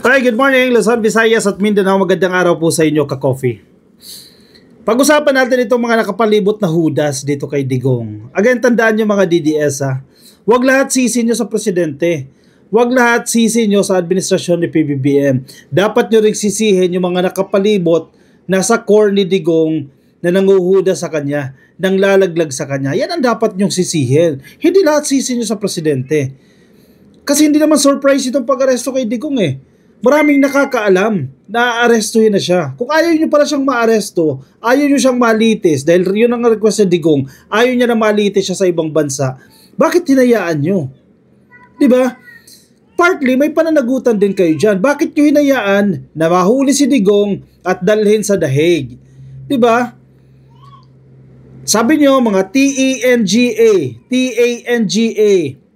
Hi, good morning Luzon, Visayas at Mindanao. Magandang araw po sa inyo, ka-coffee. Pag-usapan natin itong mga nakapalibot na hudas dito kay Digong. Again, tandaan nyo mga DDS ha. Huwag lahat sisi nyo sa presidente. Huwag lahat sisi nyo sa administrasyon ni PBBM. Dapat nyo rin sisihin yung mga nakapalibot na sa core ni Digong na nanguhuda sa kanya, nang lalaglag sa kanya. Yan ang dapat nyong sisihin. Hindi lahat sisi nyo sa presidente. Kasi hindi naman surprise itong pag-aresto kay Digong eh. Maraming nakakaalam na aarestuhin na siya. Kung ayaw nyo pala siyang maaresto, ayaw nyo siyang malitis, dahil yun ang request ni Digong, ayaw niya na malitis siya sa ibang bansa, bakit hinayaan nyo? Diba? Partly, may pananagutan din kayo dyan. Bakit nyo hinayaan na mahuli si Digong at dalhin sa The Hague? Diba? Sabi nyo, mga TANGA,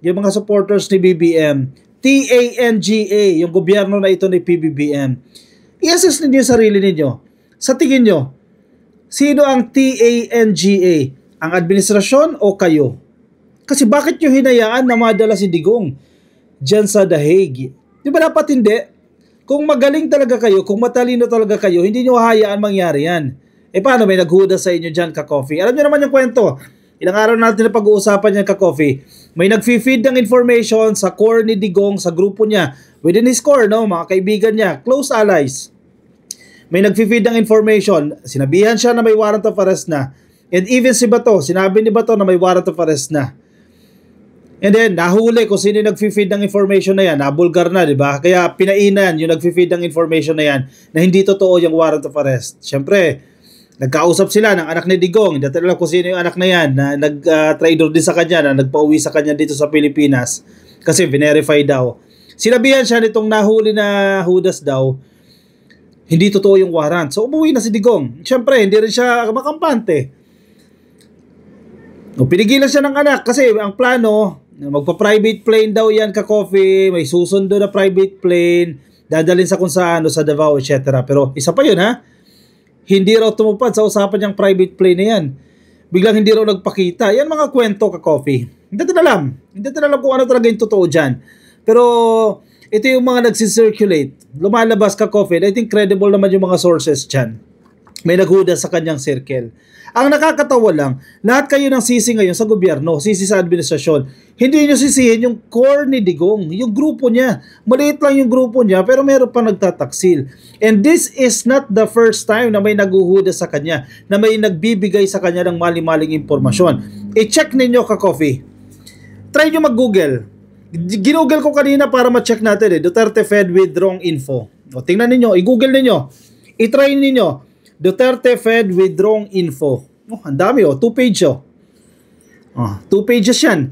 yung mga supporters ni BBM, TANGA, yung gobyerno na ito ni PBBM, i-assess ninyo yung sarili ninyo. Sa tingin nyo, sino ang TANGA? Ang administrasyon o kayo? Kasi bakit nyo hinayaan na madala si Digong dyan sa The Hague? Di ba dapat hindi? Kung magaling talaga kayo, kung matalino talaga kayo, hindi nyo hayaan mangyari yan. Eh paano, may naghuda sa inyo dyan, ka-coffee? Alam nyo naman yung kwento. Ilang araw natin na pag-uusapan yan, ka-coffee. May nag-feed ng information sa core ni Digong, sa grupo niya. Within his core, no? Mga kaibigan niya, close allies. May nag-feed ng information. Sinabihan siya na may warrant of arrest na. And even si Bato, sinabi ni Bato na may warrant of arrest na. And then, nahuli kung sino yung nag-feed ng information na yan. Nabulgar na, di ba? Kaya pinainan yung nag-feed ng information na yan na hindi totoo yung warrant of arrest. Siyempre, nagkausap sila ng anak ni Digong. Hindi natin alam kung sino yung anak na yan na nag-trader din sa kanya, na nagpauwi sa kanya dito sa Pilipinas kasi verify daw. Sinabihan siya nitong nahuli na hudas daw, hindi totoo yung warrant. So umuwi na si Digong. Siyempre, hindi rin siya makampante. Pinigilan siya ng anak kasi ang plano, magpa-private plane daw yan, ka-coffee, may susundo na private plane, dadalhin sa kung saan, sa Davao, etc. Pero isa pa yun ha, hindi raw tumupad sa usapan niyang private plane na yan. Biglang hindi raw nagpakita. Yan mga kwento, ka-coffee. Hindi natin alam. Hindi natin alam kung ano talaga yung totoo dyan. Pero ito yung mga nagsisirculate. Lumalabas, ka-coffee. I think credible naman yung mga sources dyan. May naghuda sa kanyang circle. Ang nakakatawa lang, lahat kayo ng sisi ngayon sa gobyerno, sisi sa administrasyon. Hindi nyo sisihin yung core ni Digong, yung grupo niya. Maliit lang yung grupo niya, pero meron pa nagtataksil. And this is not the first time na may naghuhuda sa kanya, na may nagbibigay sa kanya ng mali-maling impormasyon. I-check ninyo, ka-coffee. Try nyo mag-google. Ginoogle ko kanina para ma-check natin Duterte fed with wrong info. O, tingnan ninyo, i-google ninyo. I-try ninyo. Duterte fed with wrong info. Oh, ang dami 2 page 2 pages yan.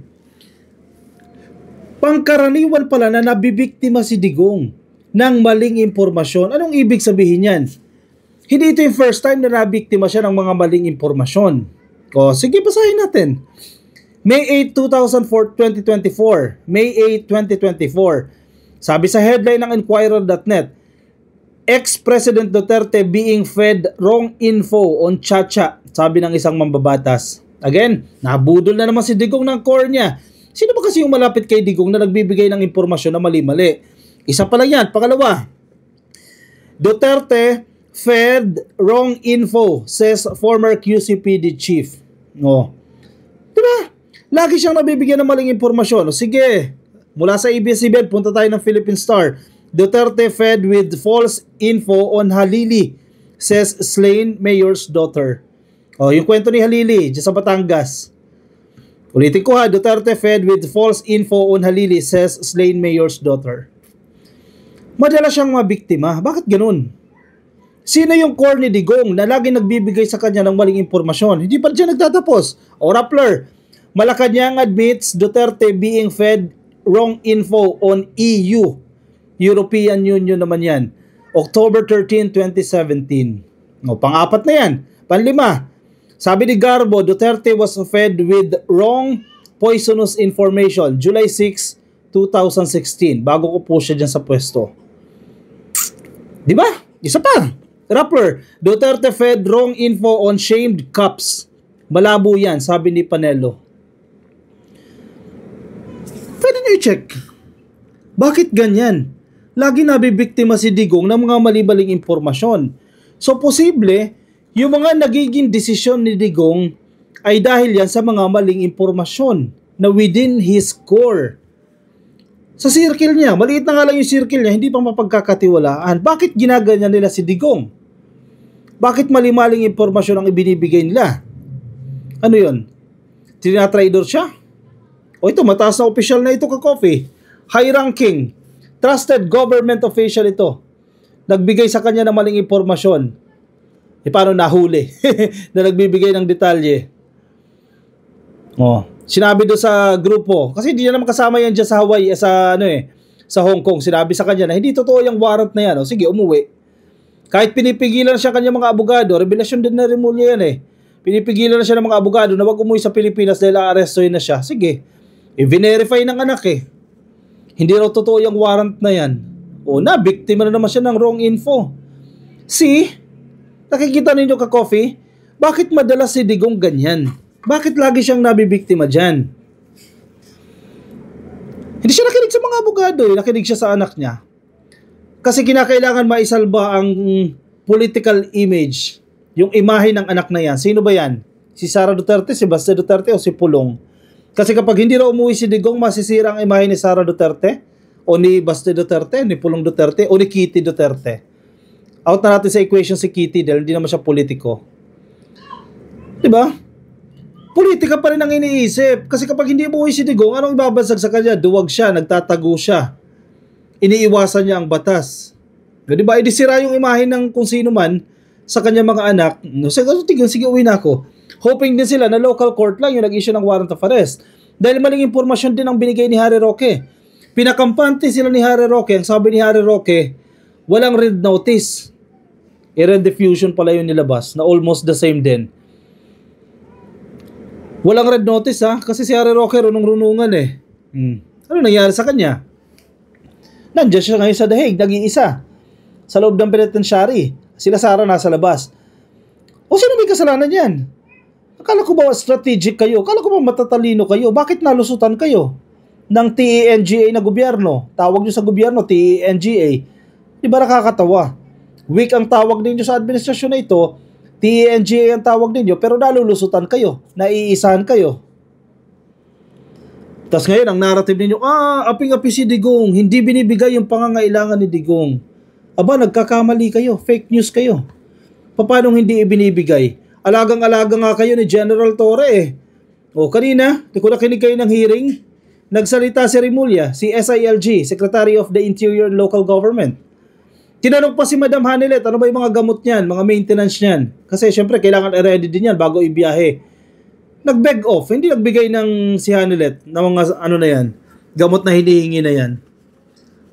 Pangkaraniwan pala na nabibiktima si Digong ng maling impormasyon. Anong ibig sabihin yan? Hindi ito yung first time na nabiktima siya ng mga maling impormasyon. O, sige, basahin natin. May 8, 2024. May 8, 2024. Sabi sa headline ng Inquirer.net, ex-President Duterte being fed wrong info on Chacha, sabi ng isang mambabatas. Again, nabudol na naman si Digong ng core niya. Sino ba kasi yung malapit kay Digong na nagbibigay ng impormasyon na mali-mali? Isa pa lang yan. Pangalawa, Duterte fed wrong info, says former QCPD chief. Diba? Lagi siyang nabibigyan ng maling impormasyon. Sige, mula sa ABS-CBN, punta tayo ng Philippine Star. Duterte fed with false info on Halili, says slain mayor's daughter. Yung kwento ni Halili, dyan sa Batangas. Ulitin ko ha, Duterte fed with false info on Halili, says slain mayor's daughter. Madala siyang mabiktima. Bakit ganun? Sino yung core ni Digong na lagi nagbibigay sa kanya ng maling impormasyon? Hindi pa dyan nagtatapos. O Rappler, Malacanang admits Duterte being fed wrong info on EU. European Union naman yan. October 13, 2017. Pang-apat na yan. Panlima, sabi ni Garbo, Duterte was fed with wrong poisonous information. July 6, 2016. Bago ko po siya dyan sa pwesto. Di ba? Isa pa. Rappler, Duterte fed wrong info on shamed cops. Malabo yan, sabi ni Panelo. Pwede nyo i-check. Bakit ganyan? lagi nabibiktima si Digong ng mga mali-maling impormasyon. So posible, yung mga nagiging desisyon ni Digong ay dahil yan sa mga maling impormasyon na within his core. Sa circle niya, maliit na nga lang yung circle niya, hindi pa mapagkakatiwalaan. Bakit ginaganyan nila si Digong? Bakit mali-maling impormasyon ang ibinibigay nila? Ano yun? Tinatraidor siya? O ito, mataas na opisyal na ito ka-coffee. High-ranking, trusted government official ito. Nagbigay sa kanya ng maling impormasyon. E paano nahuli? Na nagbibigay ng detalye. Sinabi doon sa grupo, kasi hindi na naman kasama yan dyan sa Hawaii, sa Hong Kong. Sinabi sa kanya na hindi totoo yung warrant na yan. Sige, umuwi. Kahit pinipigilan siya kanyang mga abogado, revelasyon din na Remulla yan Pinipigilan na siya ng mga abogado na wag umuwi sa Pilipinas dahil aarestuhin na siya. Sige, i-verify ng anak Hindi raw totoo yung warrant na yan. Biktima na naman siya ng wrong info. See? Nakikita ninyo ka-coffee? Bakit madalas si Digong ganyan? Bakit lagi siyang nabibiktima dyan? Hindi siya nakinig sa mga abogado, nakinig siya sa anak niya. Kasi kinakailangan maisalba ang political image, yung imahe ng anak na yan. Sino ba yan? Si Sara Duterte, si Baste Duterte o si Pulong? Kasi kapag hindi raw umuwi si Digong, masisira ang imahe ni Sara Duterte o ni Baste Duterte, ni Pulong Duterte o ni Kitty Duterte. Out na natin sa equation si Kitty dahil hindi naman siya politiko. Diba? Politika pa rin ang iniisip. Kasi kapag hindi umuwi si Digong, anong ibabansag sa kanya? Duwag siya, nagtatago siya. Iniiwasan niya ang batas. Diba? Idisira yung imahe ng kung sino man sa kanyang mga anak. Sige, uwi na ako. Hoping din sila na local court lang yung nag-issue ng warrant of arrest. Dahil maling impormasyon din ang binigay ni Harry Roque. Pinakampante sila ni Harry Roque. Ang sabi ni Harry Roque, walang red notice. Red diffusion pala yung nilabas na almost the same din. Walang red notice kasi si Harry Roque runong-runungan Ano nangyari sa kanya? Nandiyan siya ngayon sa The Hague, nag-iisa. Sa loob ng penitentiary. Sila Sara nasa labas. Sino may kasalanan yan? Akala ko ba strategic kayo? Akala ko ba matatalino kayo? Bakit nalusutan kayo ng TENGA na gobyerno? Tawag nyo sa gobyerno, TENGA. Di ba nakakatawa? Weak ang tawag ninyo sa administrasyon na ito, TENGA ang tawag ninyo, pero nalulusutan kayo, naiisahan kayo. Tapos ngayon, ang narrative ninyo, aping-api si Digong, hindi binibigay yung pangangailangan ni Digong. Aba, nagkakamali kayo, fake news kayo. Paano hindi ibinibigay? Alagang-alaga nga kayo ni General Torre kanina, kung nakinig kayo ng hearing, nagsalita si Remulla, si SILG, Secretary of the Interior and Local Government. Tinanong pa si Madam Hanilet, ano ba yung mga gamot niyan, mga maintenance niyan? Kasi syempre, kailangan i-ready din yan bago ibiyahe. Nag-beg off, hindi nagbigay ng si Hanilet ng mga na yan, gamot na hinihingi na yan.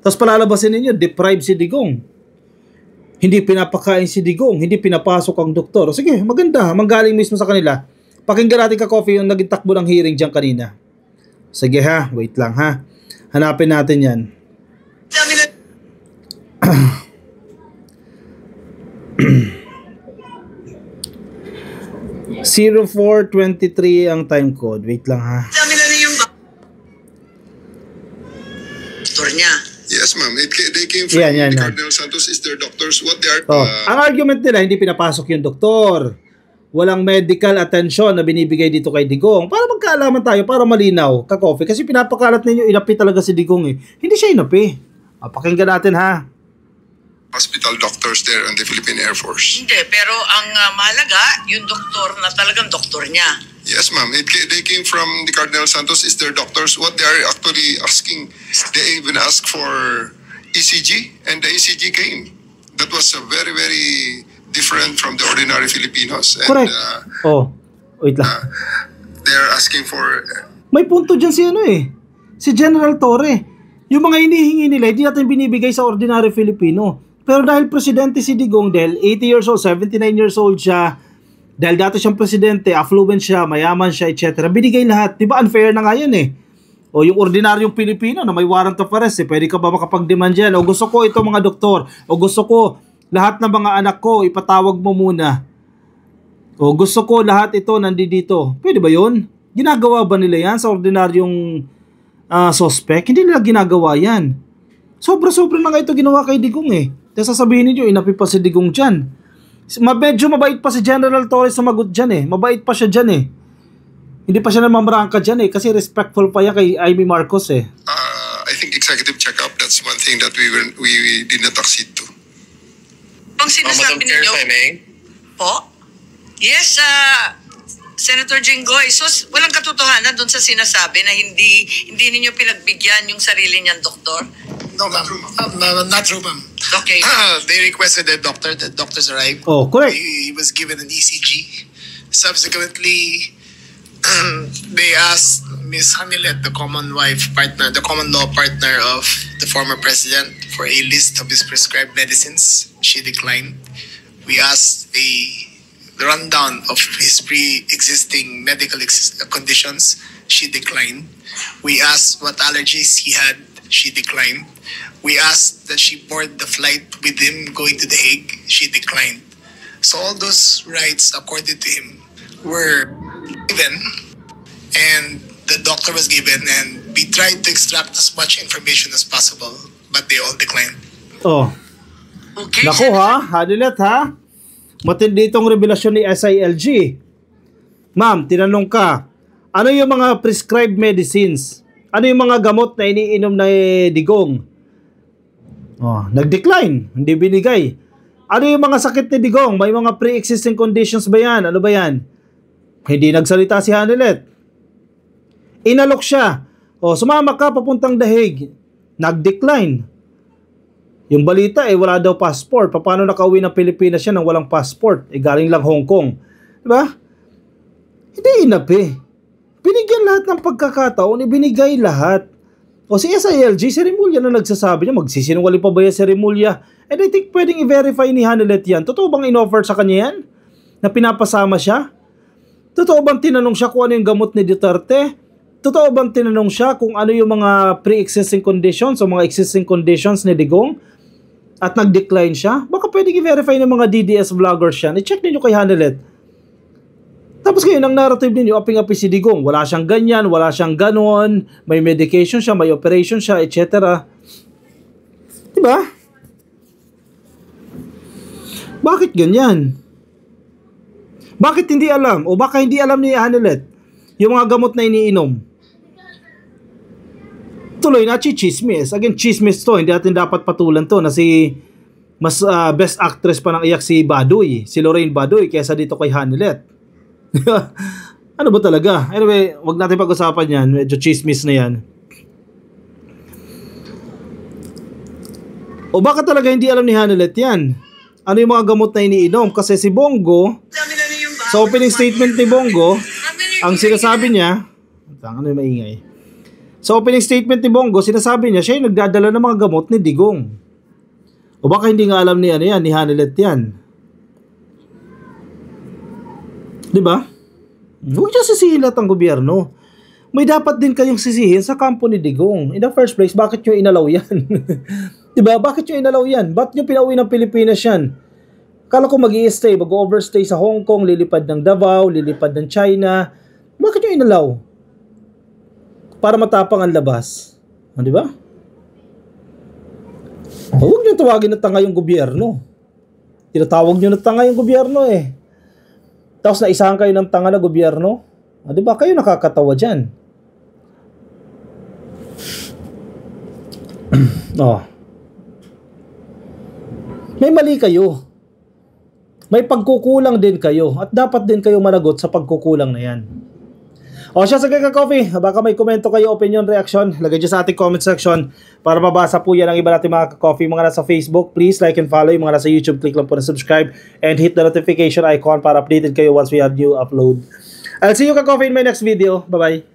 Tapos palalabasin ninyo, deprive si Digong. Hindi pinapakain si Digong, hindi pinapasok ang doktor. Sige, maganda, manggaling mismo sa kanila. Pakinggan natin ka-coffee yung naging takbo ng hearing dyan kanina. Sige wait lang Hanapin natin yan. 0423 ang time code. Wait lang Dami na yung doktor niya. Yes, ma'am. They came from Cardinal Santos is their doctors. What they are... Ang argument nila, hindi pinapasok yung doktor. Walang medical attention na binibigay dito kay Digong. Para magkaalaman tayo, para malinaw, ka-coffee. Kasi pinapakalat ninyo, inapi talaga si Digong Hindi siya inapi. Pakinggan natin hospital doctors there on the Philippine Air Force. Hindi, pero ang mahalaga, yung doktor na talagang doktor niya. Yes, ma'am. They came from the Cardinal Santos is their doctors. What they are actually asking, they even asked for ECG, and the ECG came. That was very, very different from the ordinary Filipinos. And, correct. Wait lang. They're asking for... May punto dyan si General Torre. Yung mga hinihingi nila, hindi natin binibigay sa ordinary Filipino. Pero dahil presidente si Digong, dahil 80 years old, 79 years old siya, dahil dati siyang presidente, affluent siya, mayaman siya, etc. Binigay lahat. Diba unfair na nga yan yung ordinaryong Pilipino na may warrant of arrest, pwede ka ba makapag-demand yan? O gusto ko ito mga doktor, o gusto ko lahat ng mga anak ko, ipatawag mo muna. O gusto ko lahat ito nandito. Pwede ba yun? Ginagawa ba nila yan sa ordinaryong suspect? Hindi nila ginagawa yan. Sobra-sobra na nga ito ginawa kay Digong eh. Kaya sasabihin niyo, inapi pa si Digong dyan. Medyo mabait pa si General Torres sumagot dyan eh. Mabait pa siya dyan eh. Hindi pa siya namamrangka dyan eh. Kasi respectful pa yan kay Amy Marcos eh. I think executive check-up, that's one thing that we did not accede to. Ang sinasabi ninyo, po? Yes, Senator Jinggoy. So, walang katotohanan doon sa sinasabi na hindi ninyo pinagbigyan yung sarili niyang doktor? No, ma'am. Not true, ma'am. Okay. They requested the doctor. The doctors arrived. Oh, correct. He was given an ECG. Subsequently, they asked Miss Hanilet, the common law partner of the former president, for a list of his prescribed medicines. She declined. We asked a rundown of his pre-existing medical conditions. She declined. We asked what allergies he had. She declined. We asked that she board the flight with him going to The Hague. She declined. So all those rights, according to him, were given, and the doctor was given, and we tried to extract as much information as possible, but they all declined. Oh. Okay. Naku ha, Hanilet ha. Matindi itong revelasyon ni SILG. Ma'am, tinanong ka, ano yung mga prescribed medicines? Ano yung mga gamot na iniinom na Digong? Oh, nag-decline, hindi binigay. Ano yung mga sakit ni Digong? May mga pre-existing conditions ba yan? Ano ba yan? Hindi nagsalita si Hanilet. Inalok siya. O, sumama ka papuntang The Hague. Nag-decline. Yung balita wala daw passport. Paano nakauwi ng Pilipinas siya nang walang passport? Galing lang Hong Kong. Diba? Hindi inapi. Binigyan lahat ng pagkakataon. Ibinigay lahat. O si SILG, si Remulla na nagsasabi niya, magsisinungaling pa ba yan si Remulla? And I think pwedeng i-verify ni Hanilet yan. Totoo bang in-offer sa kanya yan? Na pinapasama siya? Totoo bang tinanong siya kung ano yung gamot ni Duterte? Totoo bang tinanong siya kung ano yung mga pre-existing conditions o mga existing conditions ni Digong? At nag-decline siya? Baka pwedeng i-verify ng mga DDS vloggers yan. I-check ninyo kay Hanilet. Tapos ngayon, ang narrative ninyo, aping-api si Digong. Wala siyang ganyan, wala siyang ganon, may medication siya, may operation siya, etc. Diba? Bakit ganyan? Bakit hindi alam? O baka hindi alam ni Hanilet yung mga gamot na iniinom? Tuloy na chismis. Again, chismis to. Hindi natin dapat patulan to na si mas best actress pa ng iyak si Baduy, si Lorraine Baduy, kaysa dito kay Hanilet. Ano ba talaga? Anyway, wag natin pag-usapan yan. Medyo chismis na yan. O baka talaga hindi alam ni Hanilet yan? Ano yung mga gamot na iniinom? Kasi si Bongo, sa opening statement ni Bongo, ang sinasabi niya, ano yung maingay? Sa opening statement ni Bongo, sinasabi niya, siya yung nagdadala ng mga gamot ni Digong. O baka hindi nga alam ni, ni Hanilet yan. Diba? Huwag niya sisihin lahat ang gobyerno. May dapat din kayong sisihin sa kampo ni Digong. In the first place, bakit nyo inalaw yan? Diba? Bakit nyo inalaw yan? Ba't nyo pinauwi ng Pilipinas yan? Kala ko mag-i-stay, mag-overstay sa Hong Kong, lilipad ng Davao, lilipad ng China. Bakit nyo inalaw? Para matapang ang labas. Diba? Huwag nyo tawagin na tanga yung gobyerno. Tinatawag nyo na tanga yung gobyerno eh. Tapos naisahan kayo ng tanga na gobyerno. Di ba? Kayo nakakatawa dyan. Oh. May mali kayo. May pagkukulang din kayo. At dapat din kayo managot sa pagkukulang na yan. O siya sa Kaka-Coffee, baka may komento kayo, opinion, reaction, lagay dyan sa ating comment section para mabasa po yan ang iba natin mga ka-coffee. Mga nasa Facebook, please like and follow. Yung mga nasa YouTube, click lang po na subscribe and hit the notification icon para updated kayo once we have new upload. I'll see you ka-coffee in my next video. Bye-bye.